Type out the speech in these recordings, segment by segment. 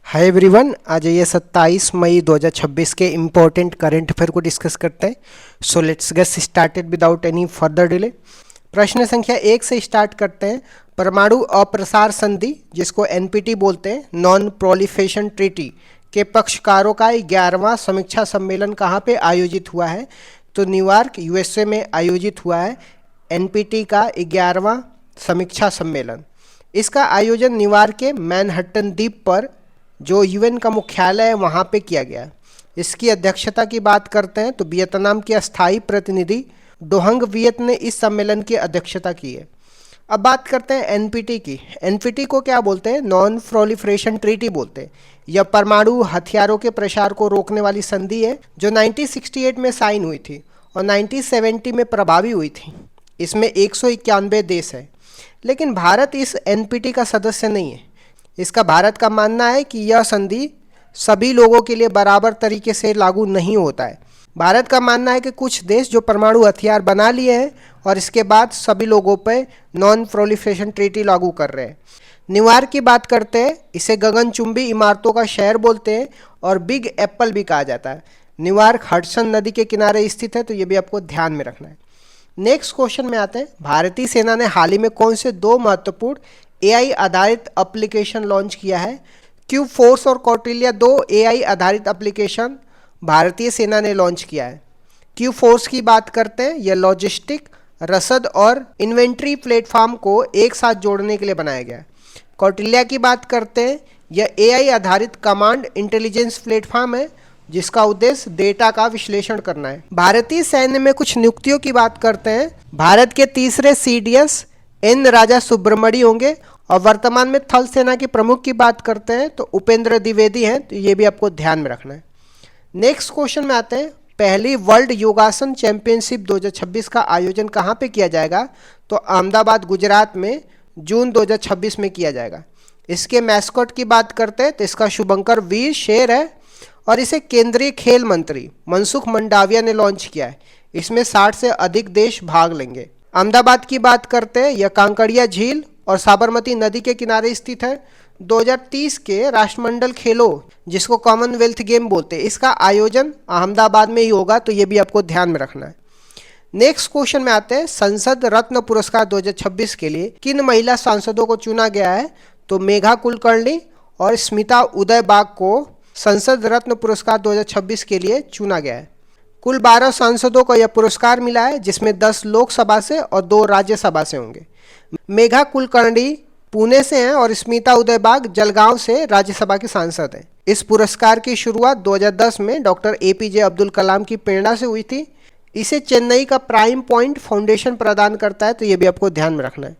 Hi everyone, आज ये 27 मई 2026 के इम्पोर्टेंट करंट अफेयर को डिस्कस करते हैं। So let's get started without any further delay. प्रश्न संख्या 1 से स्टार्ट करते हैं। परमाणु अप्रसार संधि, जिसको एनपीटी बोलते हैं, नॉन प्रोलिफरेशन ट्रीटी के पक्षकारों का 11वां समीक्षा सम्मेलन कहाँ पे आयोजित हुआ है? तो न्यूयॉर्क यूएसए में आयोजित हुआ है एनपीटी का 11वां समीक्षा सम्मेलन। इसका आयोजन न्यूयॉर्क के मैनहट्टन द्वीप पर, जो यूएन का मुख्यालय है, वहाँ पे किया गया। इसकी अध्यक्षता की बात करते हैं तो वियतनाम के अस्थायी प्रतिनिधि डोहंग वियत ने इस सम्मेलन की अध्यक्षता की है। अब बात करते हैं एनपीटी की। एनपीटी को क्या बोलते हैं? नॉन प्रोलिफरेशन ट्रीटी बोलते हैं। यह परमाणु हथियारों के प्रसार को रोकने वाली संधि है, जो 1968 में साइन हुई थी और 1970 में प्रभावी हुई थी। इसमें 191 देश है, लेकिन भारत इस एनपीटी का सदस्य नहीं है। इसका भारत का मानना है कि यह संधि सभी लोगों के लिए बराबर तरीके से लागू नहीं होता है। भारत का मानना है कि कुछ देश जो परमाणु हथियार बना लिए हैं और इसके बाद सभी लोगों पर नॉन प्रोलिफरेशन ट्रीटी लागू कर रहे हैं। न्यूयॉर्क की बात करते हैं, इसे गगनचुंबी इमारतों का शहर बोलते हैं और बिग एप्पल भी कहा जाता है। न्यूयॉर्क हडसन नदी के किनारे स्थित है, तो ये भी आपको ध्यान में रखना है। नेक्स्ट क्वेश्चन में आते हैं। भारतीय सेना ने हाल ही में कौन से दो महत्वपूर्ण एआई आधारित एप्लीकेशन लॉन्च किया है? क्यूब फोर्स और कौटिल्य, दो एआई आधारित एप्लीकेशन भारतीय सेना ने लॉन्च किया है। क्यूब फोर्स की बात करते हैं, यह लॉजिस्टिक, रसद और इन्वेंट्री प्लेटफॉर्म को एक साथ जोड़ने के लिए बनाया गया है। कौटिल्य की बात करते हैं, यह एआई आधारित कमांड इंटेलिजेंस प्लेटफॉर्म है, जिसका उद्देश्य डेटा का विश्लेषण करना है। भारतीय सैन्य में कुछ नियुक्तियों की बात करते हैं। भारत के तीसरे सीडीएस एन राजा सुब्रमणी होंगे और वर्तमान में थल सेना के प्रमुख की बात करते हैं तो उपेंद्र द्विवेदी हैं, तो ये भी आपको ध्यान में रखना है। नेक्स्ट क्वेश्चन में आते हैं। पहली वर्ल्ड योगासन चैंपियनशिप 2026 का आयोजन कहाँ पे किया जाएगा? तो अहमदाबाद, गुजरात में जून 2026 में किया जाएगा। इसके मैस्कॉट की बात करते हैं तो इसका शुभंकर वीर शेर है और इसे केंद्रीय खेल मंत्री मनसुख मंडाविया ने लॉन्च किया है। इसमें 60 से अधिक देश भाग लेंगे। अहमदाबाद की बात करते हैं, यह कांकड़िया झील और साबरमती नदी के किनारे स्थित है। 2030 के राष्ट्रमंडल खेलों, जिसको कॉमनवेल्थ गेम बोलते हैं, इसका आयोजन अहमदाबाद में ही होगा, तो ये भी आपको ध्यान में रखना है। नेक्स्ट क्वेश्चन में आते हैं। संसद रत्न पुरस्कार 2026 के लिए किन महिला सांसदों को चुना गया है? तो मेघा कुलकर्णी और स्मिता उदयबाग को संसद रत्न पुरस्कार 2026 के लिए चुना गया है। कुल 12 सांसदों को यह पुरस्कार मिला है, जिसमें 10 लोकसभा से और 2 राज्यसभा से होंगे। मेघा कुलकर्णी पुणे से हैं और स्मिता उदयबाग जलगांव से राज्यसभा के सांसद हैं। इस पुरस्कार की शुरुआत 2010 में डॉक्टर एपीजे अब्दुल कलाम की प्रेरणा से हुई थी। इसे चेन्नई का प्राइम पॉइंट फाउंडेशन प्रदान करता है, तो ये भी आपको ध्यान में रखना है।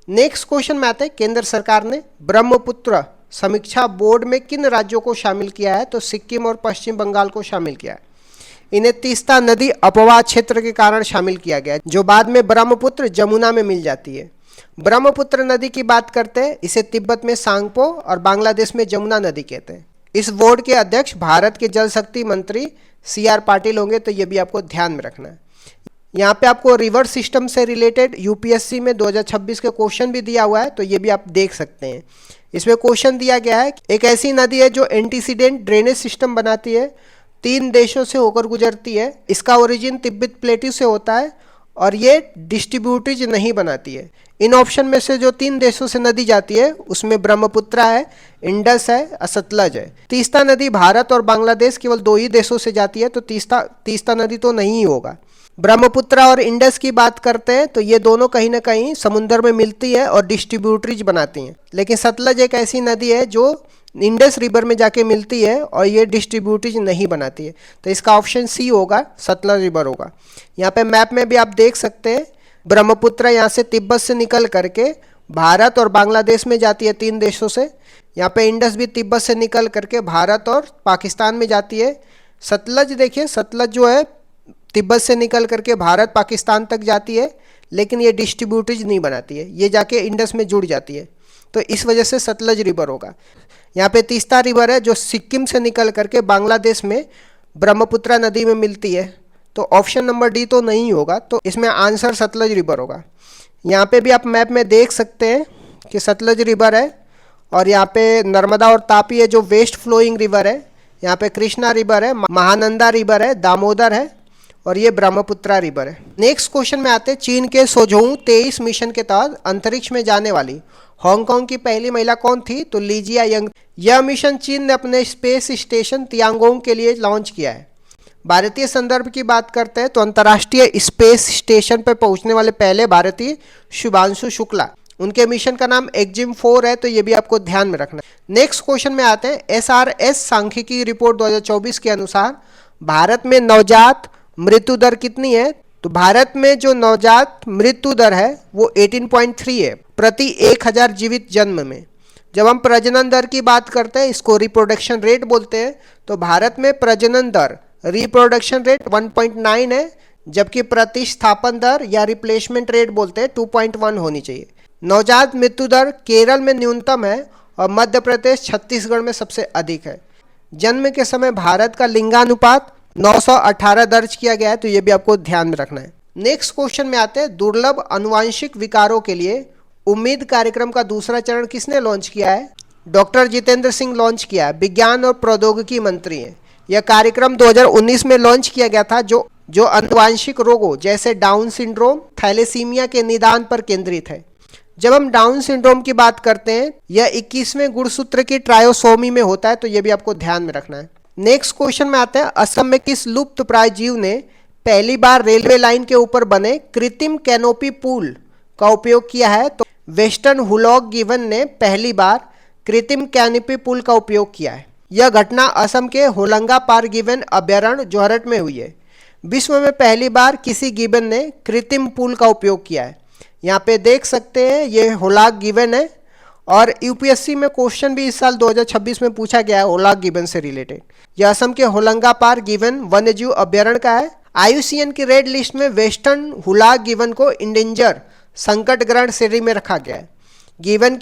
नेक्स्ट क्वेश्चन में आते हैं। केंद्र सरकार ने ब्रह्मपुत्र समीक्षा बोर्ड में किन राज्यों को शामिल किया है? तो सिक्किम और पश्चिम बंगाल को शामिल किया है। इन्हें तीस्ता नदी अपवाह क्षेत्र के कारण शामिल किया गया है, जो बाद में ब्रह्मपुत्र जमुना में मिल जाती है। ब्रह्मपुत्र नदी की बात करते हैं, इसे तिब्बत में सांगपो और बांग्लादेश में जमुना नदी कहते हैं। इस बोर्ड के अध्यक्ष भारत के जल शक्ति मंत्री सीआर पाटिल होंगे, तो ये भी आपको ध्यान में रखना है। यहाँ पे आपको रिवर सिस्टम से रिलेटेड यूपीएससी में 2026 के क्वेश्चन भी दिया हुआ है, तो ये भी आप देख सकते हैं। इसमें क्वेश्चन दिया गया है, एक ऐसी नदी है जो एंटीसीडेंट ड्रेनेज सिस्टम बनाती है, 3 देशों से होकर गुजरती है। इसका ओरिजिन तिब्बत प्लेट्यू से होता है और ये डिस्ट्रीब्यूटरीज नहीं बनाती है। इन ऑप्शन में से जो 3 देशों से नदी जाती है, उसमें ब्रह्मपुत्र है, इंडस है और सतलज है। तीस्ता नदी भारत और बांग्लादेश केवल 2 ही देशों से जाती है, तो तीस्ता नदी तो नहीं होगा। ब्रह्मपुत्र और इंडस की बात करते हैं तो ये दोनों कहीं ना कहीं समुद्र में मिलती है और डिस्ट्रीब्यूटरीज बनाती हैं, लेकिन सतलज एक ऐसी नदी है जो इंडस रिवर में जाके मिलती है और ये डिस्ट्रीब्यूटरीज नहीं बनाती है, तो इसका ऑप्शन सी होगा, सतलज रिवर होगा। यहाँ पे मैप में भी आप देख सकते हैं, ब्रह्मपुत्र यहाँ से तिब्बत से निकल करके भारत और बांग्लादेश में जाती है 3 देशों से। यहाँ पे इंडस भी तिब्बत से निकल करके भारत और पाकिस्तान में जाती है। सतलज देखिए, सतलज जो है तिब्बत से निकल करके भारत पाकिस्तान तक जाती है, लेकिन ये डिस्ट्रीब्यूटरीज नहीं बनाती है, ये जाके इंडस में जुड़ जाती है, तो इस वजह से सतलज रिवर होगा। यहाँ पे तीस्ता रिवर है जो सिक्किम से निकल करके बांग्लादेश में ब्रह्मपुत्र नदी में मिलती है, तो ऑप्शन नंबर डी तो नहीं होगा, तो इसमें आंसर सतलज रिवर होगा। यहाँ पे भी आप मैप में देख सकते हैं कि सतलज रिवर है और यहाँ पे नर्मदा और तापी है जो वेस्ट फ्लोइंग रिवर है, यहाँ पे कृष्णा रिवर है, महानंदा रिवर है, दामोदर है और ये ब्रह्मपुत्रा रिवर है। नेक्स्ट क्वेश्चन में आते हैं, चीन के सोझोऊ 23 मिशन के तहत अंतरिक्ष में जाने वाली हांगकांग की पहली महिला कौन थी? तो लीजिया यंग। यह मिशन चीन ने अपने स्पेस स्टेशन तियांगोंग के लिए लॉन्च किया है। भारतीय संदर्भ की बात करते हैं तो अंतर्राष्ट्रीय स्पेस स्टेशन पर पहुंचने वाले पहले भारतीय शुभांशु शुक्ला, उनके मिशन का नाम एक्जिम 4 है, तो ये भी आपको ध्यान में रखना है। नेक्स्ट क्वेश्चन में आते हैं, SRS सांख्यिकी रिपोर्ट 2024 के अनुसार भारत में नवजात मृत्यु दर कितनी है? तो भारत में जो नवजात मृत्यु दर है वो 18.3 है प्रति 1000 जीवित जन्म में। जब हम प्रजनन दर की बात करते हैं, इसको रिप्रोडक्शन रेट बोलते हैं, तो भारत में प्रजनन दर रिप्रोडक्शन रेट 1.9 है, जबकि प्रतिस्थापन दर या रिप्लेसमेंट रेट बोलते हैं 2.1 होनी चाहिए। नवजात मृत्यु दर केरल में न्यूनतम है और मध्य प्रदेश छत्तीसगढ़ में सबसे अधिक है। जन्म के समय भारत का लिंगानुपात 918 दर्ज किया गया है, तो ये भी आपको ध्यान में रखना है। नेक्स्ट क्वेश्चन में आते हैं, दुर्लभ अनुवांशिक विकारों के लिए उम्मीद कार्यक्रम का दूसरा चरण किसने लॉन्च किया है? डॉक्टर जितेंद्र सिंह लॉन्च किया है, विज्ञान और प्रौद्योगिकी मंत्री हैं। यह कार्यक्रम 2019 में लॉन्च किया गया था जो अनुवांशिक रोगों जैसे डाउन सिंड्रोम, थैलेसीमिया के निदान पर केंद्रित है। जब हम डाउन सिंड्रोम की बात करते हैं, यह 21वें गुणसूत्र की ट्रायोसोमी में होता है, तो यह भी आपको ध्यान में रखना है। नेक्स्ट क्वेश्चन में आते हैं, असम में किस लुप्त प्राय जीव ने पहली बार रेलवे लाइन के ऊपर बने कृत्रिम कैनोपी पुल का उपयोग किया है? तो वेस्टर्न हुलॉक गिवन ने पहली बार कृत्रिम कैनोपी पुल का उपयोग किया है। यह घटना असम के होलंगा पार गिवन अभ्यारण्य जोरहट में हुई है। विश्व में पहली बार किसी गिबन ने कृत्रिम पुल का उपयोग किया है। यहाँ पे देख सकते हैं ये होलाक गिबन है और यूपीएससी में क्वेश्चन भी इस साल 2026 में पूछा गया है होलाक गिबन से रिलेटेड। यह असम के होलंगा पार गिबन वन्यजीव अभ्यारण्य का है। IUCN की रेड लिस्ट में वेस्टर्न हुलाक गिबन को इंडेंजर संकटग्रहण श्रेणी में रखा गया है। गिबन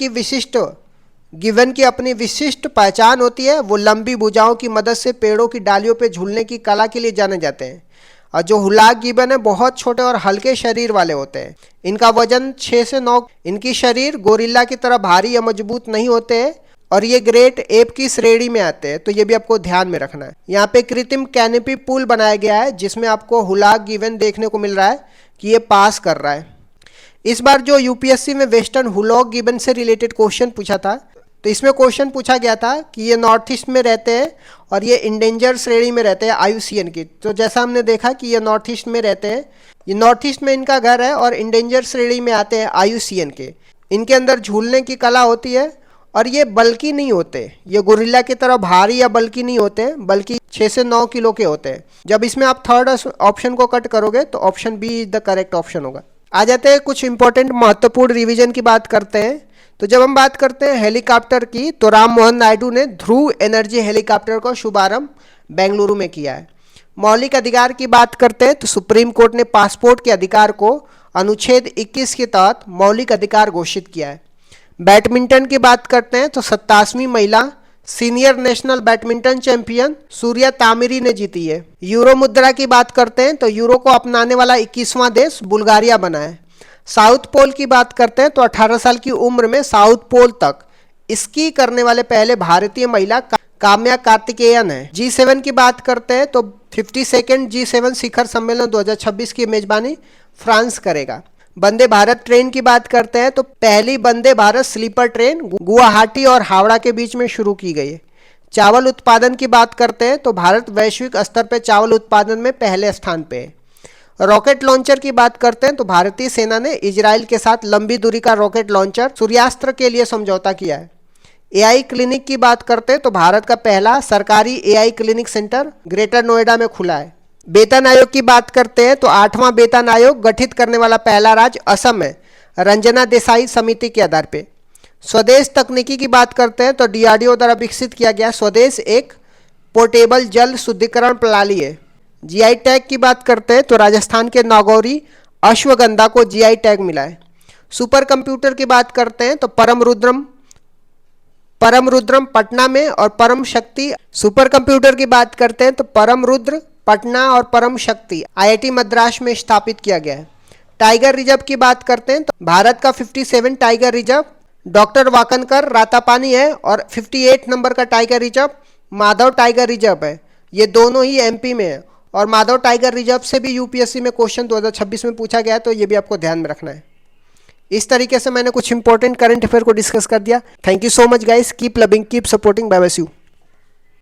की अपनी विशिष्ट पहचान होती है, वो लंबी भुजाओं की मदद से पेड़ों की डालियों पर झूलने की कला के लिए जाने जाते हैं। और जो हुलाक गिबन है बहुत छोटे और हल्के शरीर वाले होते हैं। इनका वजन 6 से 9, इनकी शरीर गोरिल्ला की तरह भारी या मजबूत नहीं होते हैं और ये ग्रेट एप की श्रेणी में आते हैं, तो ये भी आपको ध्यान में रखना है। यहाँ पे कृत्रिम कैनोपी पुल बनाया गया है जिसमें आपको हुलाक गिबन देखने को मिल रहा है कि ये पास कर रहा है। इस बार जो यूपीएससी में वेस्टर्न हुलॉक गिबन से रिलेटेड क्वेश्चन पूछा था, तो इसमें क्वेश्चन पूछा गया था कि ये नॉर्थ ईस्ट में रहते हैं और ये इंडेंजर श्रेणी में रहते हैं IUCN की। तो जैसा हमने देखा कि ये नॉर्थ ईस्ट में रहते हैं, ये नॉर्थ ईस्ट में इनका घर है और इंडेंजर श्रेणी में आते हैं IUCN के। इनके अंदर झूलने की कला होती है और ये बल्कि नहीं होते, ये गोरिल्ला की तरह भारी या बल्कि नहीं होते, बल्कि 6 से 9 किलो के होते हैं। जब इसमें आप थर्ड ऑप्शन को कट करोगे तो option B is the correct option होगा। आ जाते हैं कुछ इंपॉर्टेंट महत्वपूर्ण रिवीजन की बात करते हैं। तो जब हम बात करते हैं हेलीकॉप्टर की, तो राम मोहन नायडू ने ध्रुव एनर्जी हेलीकॉप्टर का शुभारंभ बेंगलुरु में किया है। मौलिक अधिकार की बात करते हैं तो सुप्रीम कोर्ट ने पासपोर्ट के अधिकार को अनुच्छेद 21 के तहत मौलिक अधिकार घोषित किया है। बैडमिंटन की बात करते हैं तो 27वीं महिला senior national badminton champion Surya Tamiri ने जीती है। यूरो मुद्रा की बात करते हैं तो यूरो को अपनाने वाला 21वां देश बुल्गारिया बना है। साउथ पोल की बात करते हैं तो 18 साल की उम्र में साउथ पोल तक स्की करने वाले पहले भारतीय महिला काम्या कार्तिकेयन है। G7 की बात करते हैं तो 52nd G7 शिखर सम्मेलन 2026 की मेजबानी फ्रांस करेगा। वंदे भारत ट्रेन की बात करते हैं तो पहली वंदे भारत स्लीपर ट्रेन गुवाहाटी और हावड़ा के बीच में शुरू की गई है। चावल उत्पादन की बात करते हैं तो भारत वैश्विक स्तर पर चावल उत्पादन में पहले स्थान पे है। रॉकेट लॉन्चर की बात करते हैं तो भारतीय सेना ने इजराइल के साथ लंबी दूरी का रॉकेट लॉन्चर सूर्यास्त्र के लिए समझौता किया है। AI क्लिनिक की बात करते हैं तो भारत का पहला सरकारी AI clinic centre greater Noida में खुला है। वेतन आयोग की बात करते हैं तो 8वां वेतन आयोग गठित करने वाला पहला राज्य असम है, रंजना देसाई समिति के आधार पे। स्वदेश तकनीकी की बात करते हैं तो DRDO द्वारा विकसित किया गया स्वदेश एक पोर्टेबल जल शुद्धिकरण प्रणाली है। GI टैग की बात करते हैं तो राजस्थान के नागौरी अश्वगंधा को GI टैग मिला है। सुपर कंप्यूटर की बात करते हैं तो परम रुद्रम पटना में और परम शक्ति। सुपर कंप्यूटर की बात करते हैं तो परम रुद्र पटना और परम शक्ति IIT मद्रास में स्थापित किया गया है। टाइगर रिजर्व की बात करते हैं तो भारत का 57 tiger reserve doctor Wakankar Ratapani है और 58 नंबर का tiger reserve Madhav tiger reserve है। ये दोनों ही एमपी में है और माधव टाइगर रिजर्व से भी यूपीएससी में क्वेश्चन 2026 में पूछा गया है, तो ये भी आपको ध्यान में रखना है। इस तरीके से मैंने कुछ इंपॉर्टेंट करंट अफेयर को डिस्कस कर दिया। Thank you so much guys, keep loving, keep supporting, bye bye, see you.